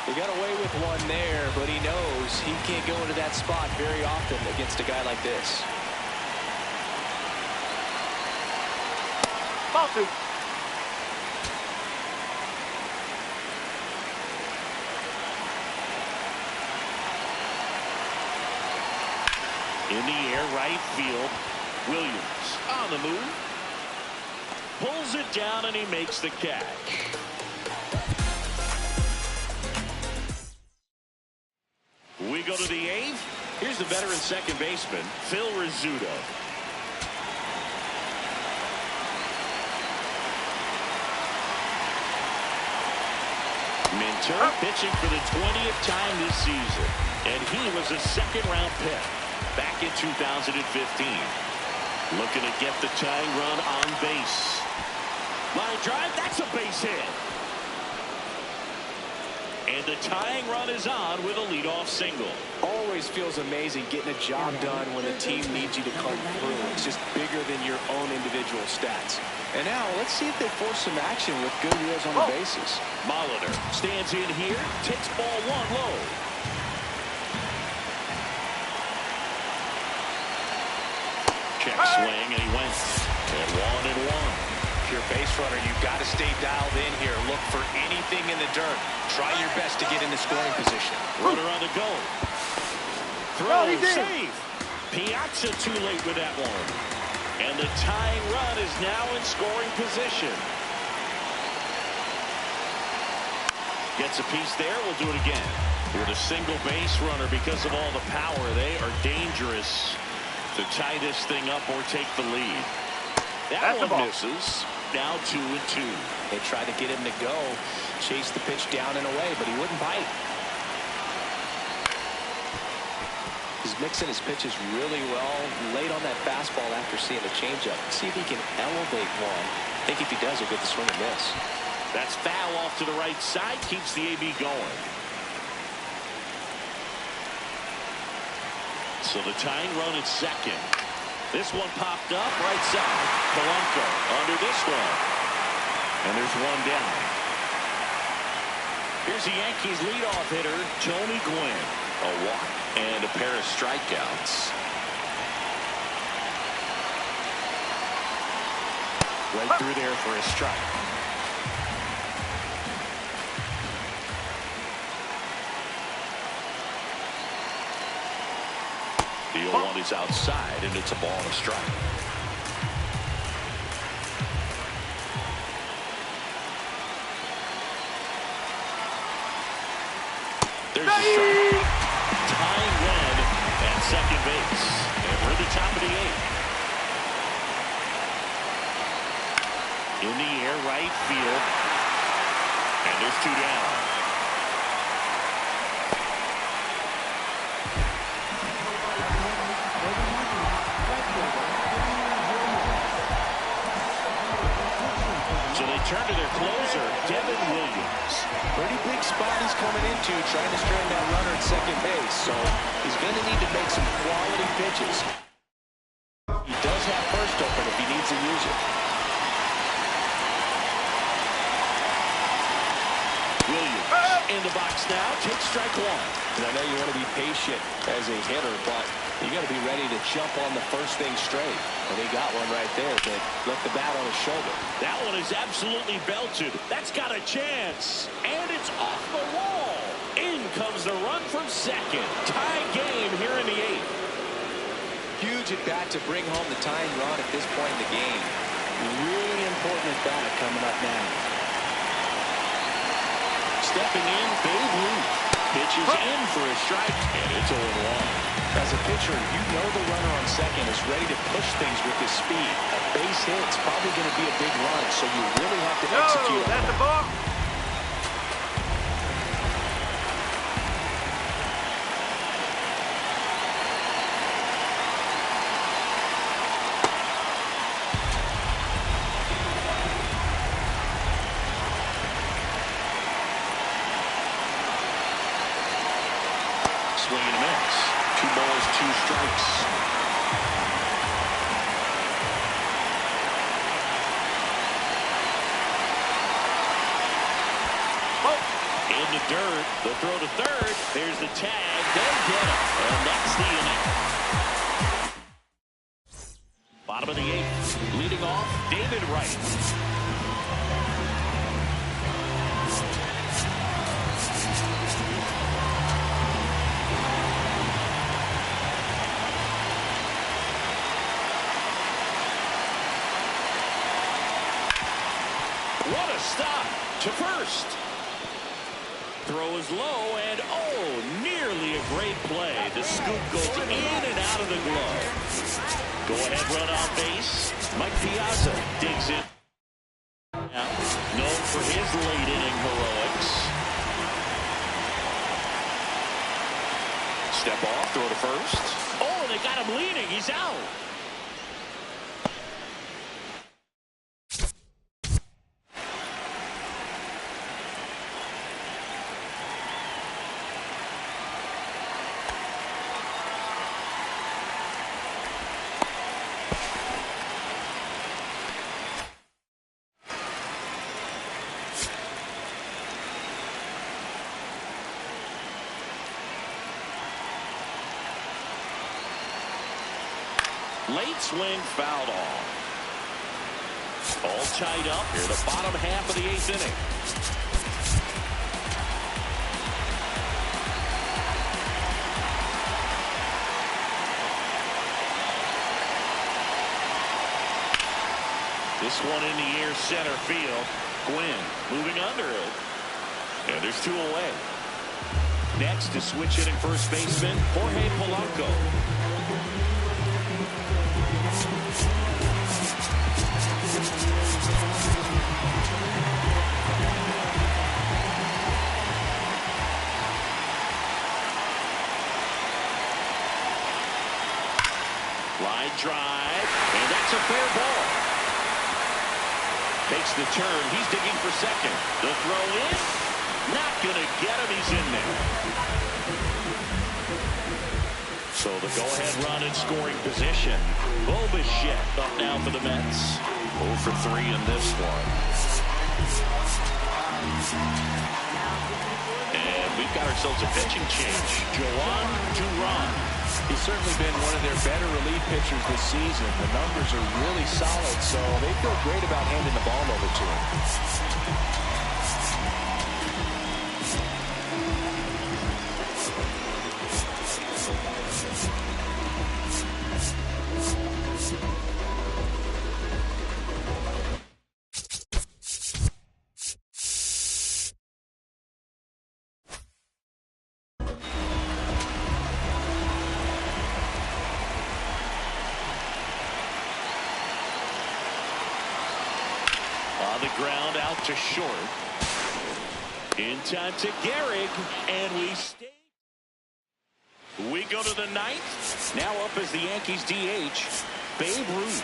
He got away with one there, but he knows he can't go into that spot very often against a guy like this. Ball 2. In the air, right field. Williams on the move. Pulls it down and he makes the catch. We go to the 8th. Here's the veteran second baseman, Phil Rizzuto. Minter pitching for the 20th time this season. And he was a second-round pick back in 2015. Looking to get the tying run on base. Line drive, that's a base hit. And the tying run is on with a leadoff single. Always feels amazing getting a job done when the team needs you to come through. It's just bigger than your own individual stats. And now let's see if they force some action with good wheels on the bases. Molitor stands in here, takes ball 1 low. Check swing, and he went. And 1-1. If you're a base runner, you've got to stay dialed in here. Look for anything in the dirt. Try your best to get into scoring position. Runner on the go. Throw, save. Piazza too late with that one. And the tying run is now in scoring position. Gets a piece there. We'll do it again. With a single base runner, because of all the power, they are dangerous to tie this thing up or take the lead. That one misses. Now 2-2. They tried to get him to go, chase the pitch down and away, but he wouldn't bite. He's mixing his pitches really well, late on that fastball after seeing the changeup. See if he can elevate one. I think if he does, he'll get the swing and miss. That's foul off to the right side, keeps the AB going. So the tying run at second. This one popped up right side. Polanco under this one. And there's one down. Here's the Yankees leadoff hitter, Tony Gwynn. A walk and a pair of strikeouts. Right through there for a strike. The 0-1 is outside, and it's a ball and a strike. There's a strike. Tying run at second base. And we're at the top of the 8th. In the air, right field. And there's 2 down. Turn to their closer, Devin Williams. Pretty big spot he's coming into, trying to strand that runner at second base. So he's going to need to make some quality pitches. He does have first open if he needs to use it. Williams in the box now, takes strike 1. And I know you want to be patient as a hitter, but you got to be ready to jump on the first thing straight. And he got one right there, but left the bat on his shoulder. That one is absolutely belted. That's got a chance. And it's off the wall. In comes the run from second. Tie game here in the 8th. Huge at bat to bring home the tying run at this point in the game. Really important at bat coming up now. Stepping in, Babe Ruth. Pitches in for a strike, and it's 0-1. As a pitcher, you know the runner on second is ready to push things with his speed. A base hit's probably going to be a big run, so you really have to execute on That's that. the ball. Swing and a miss. 2 balls, 2 strikes. In the dirt, the throw to third. There's the tag. They'll get it. And that's the inning. Bottom of the 8th. Leading off, David Wright. What a stop to first. Throw is low, and nearly a great play. The scoop goes in and out of the glove. Go ahead, run on base. Mike Piazza digs in. Now, known for his late inning heroics. Step off, throw to first. Oh, they got him leaning. He's out. Late swing fouled off. All tied up here, the bottom half of the 8th inning. This one in the air, center field. Gwynn moving under it. And there's 2 away. Next to switch hitting first baseman, Jorge Polanco. Line drive, and that's a fair ball. Takes the turn. He's digging for second. The throw in. Not going to get him. He's in there. So the go-ahead run in scoring position. Bobichette up now for the Mets. 0 for 3 in this one. And we've got ourselves a pitching change. Joan Duran. He's certainly been one of their better relief pitchers this season. The numbers are really solid, so they feel great about handing the ball over to him. On the ground, out to short. In time to Gehrig, and we stay. We go to the 9th. Now up as the Yankees DH, Babe Ruth.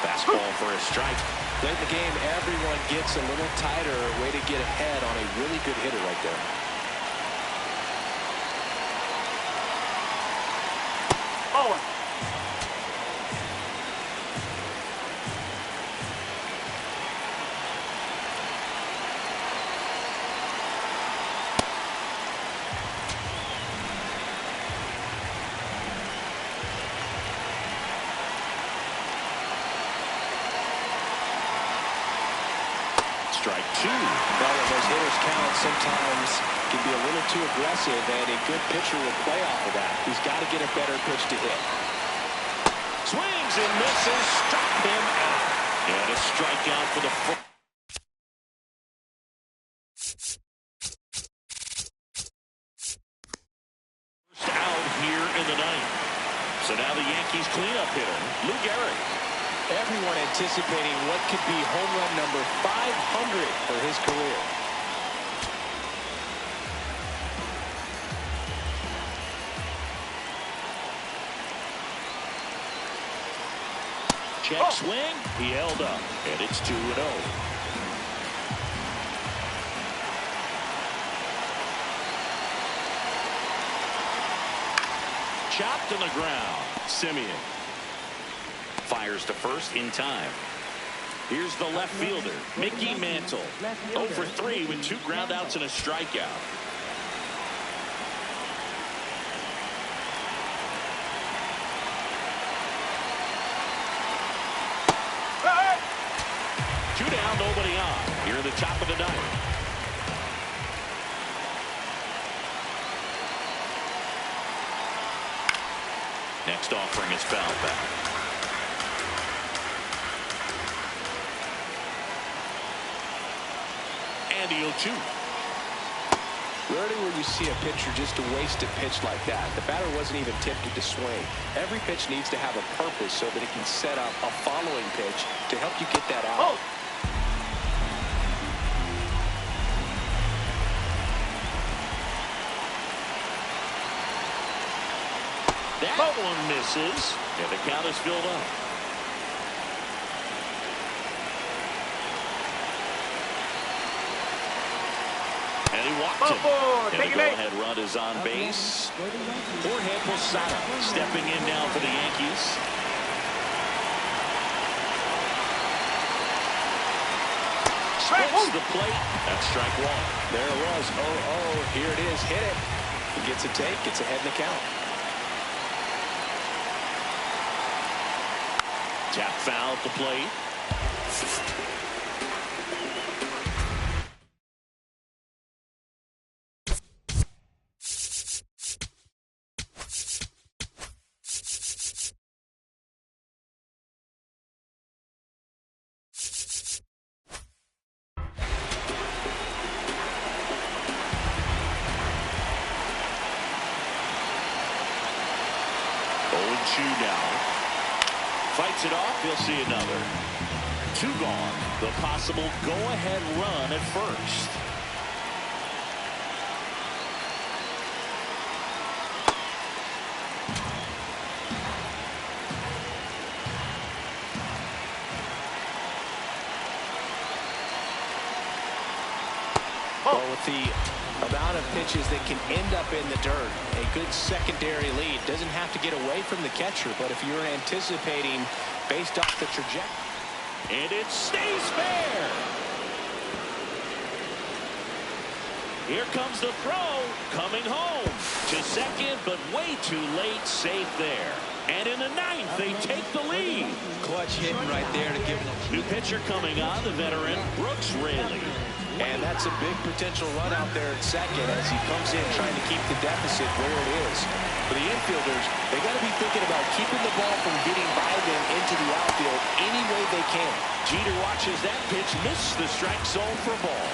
Fastball for a strike. Late in the game, everyone gets a little tighter. A way to get ahead on a really good hitter right there. Owen. strike two. Well, when those hitters count, sometimes can be a little too aggressive, and a good pitcher will play off of that. He's got to get a better pitch to hit. Swings and misses, struck him out. And a strikeout for the first. Out here in the ninth. So now the Yankees cleanup hitter, Lou Gehrig. Everyone anticipating what could be home run number 500 for his career. Check swing. He held up. And it's 2-0. Chopped on the ground. Simeon fires to first in time. Here's the left fielder, Mickey Mantle. 0 for 3 with 2 groundouts and a strikeout. Two down, nobody on. Here in the top of the ninth. Next offering is fouled back. And the 0-2. Rarely will you see a pitcher just waste a pitch like that. The batter wasn't even tempted to swing. Every pitch needs to have a purpose so that it can set up a following pitch to help you get that out. Oh. That one misses, and the count is filled up. And he walked him. And the go-ahead run is on base. Jorge Posada stepping in now for the Yankees. Swings the plate. That's strike one. There it was. 0-0. Here it is. Hit it. He gets a take. Gets ahead in the count. Tap foul at the plate. Now fights it off. He'll see another. 2 gone. The possible go-ahead run at first. Well, with the amount of pitches that can end up in the dirt, a good secondary lead doesn't have to get away from the catcher, but if you're anticipating based off the trajectory. And it stays fair. Here comes the throw, coming home to second, but way too late, safe there. And in the ninth, they take the lead. Clutch hitting right there to give them. New pitcher coming on, the veteran Brooks Raley. And that's a big potential run out there at second as he comes in trying to keep the deficit where it is. For the infielders, they got to be thinking about keeping the ball from getting by them into the outfield any way they can. Jeter watches that pitch miss the strike zone for ball.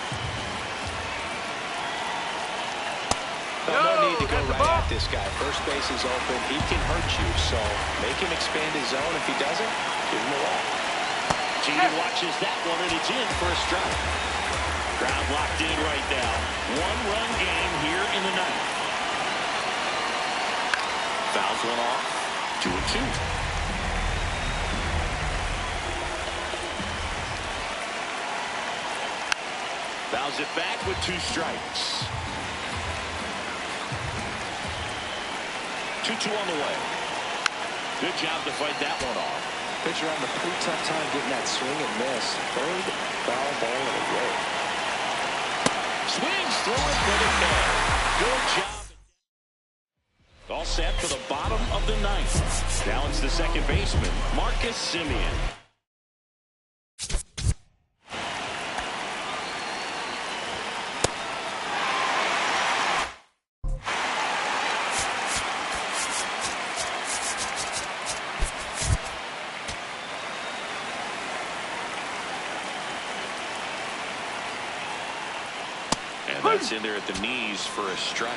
No need to go right at this guy. First base is open. He can hurt you, so make him expand his zone. If he doesn't, give him a walk. Jeter watches that one, and it's in for a strike. Crowd locked in right now. 1-run game here in the ninth. Fouls one off. 2-2. Fouls it back with 2 strikes. 2-2 on the way. Good job to fight that one off. Pitcher having a pretty tough time getting that swing and miss. Third foul ball in a row. Swings through it for the ball. Good job. All set for the bottom of the ninth. Now it's the second baseman, Marcus Simeon. And that's in there at the knees for a strike.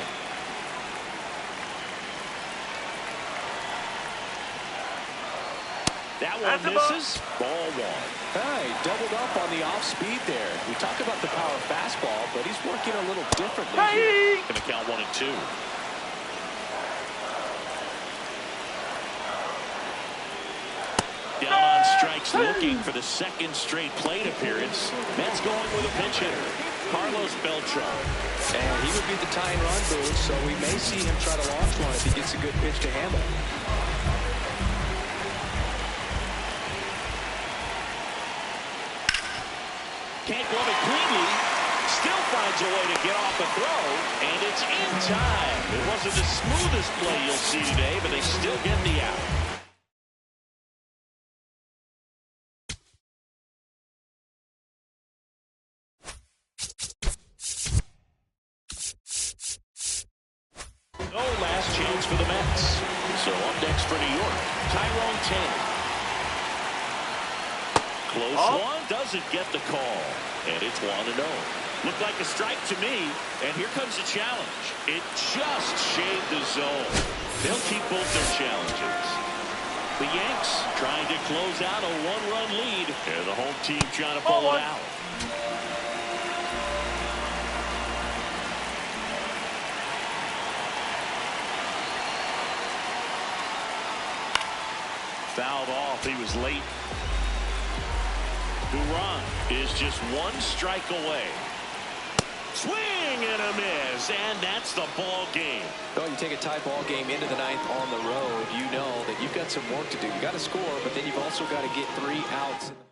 That one misses. Ball one. Hey, doubled up on the off speed there. We talk about the power fastball, but he's working a little differently here. Going to count 1-2. Down on strikes, looking for the second straight plate appearance. Mets going with a pinch hitter, Carlos Beltran. And he would be the tying run boost, so we may see him try to launch one if he gets a good pitch to handle. Can't glove it cleanly. Still finds a way to get off the throw, and it's in time. It wasn't the smoothest play you'll see today, but they still get the out. No last chance for the Mets. So up next for New York, Tyrone Taylor. Close one, doesn't get the call, and it's 1-0. Looked like a strike to me, and here comes the challenge. It just shaved the zone. They'll keep both their challenges. The Yanks trying to close out a one-run lead, and the home team trying to pull it out. Fouled off. He was late. Duran is just one strike away. Swing and a miss, and that's the ball game. Well, you take a tie ball game into the ninth on the road, you know that you've got some work to do. You got to score, but then you've also got to get 3 outs in the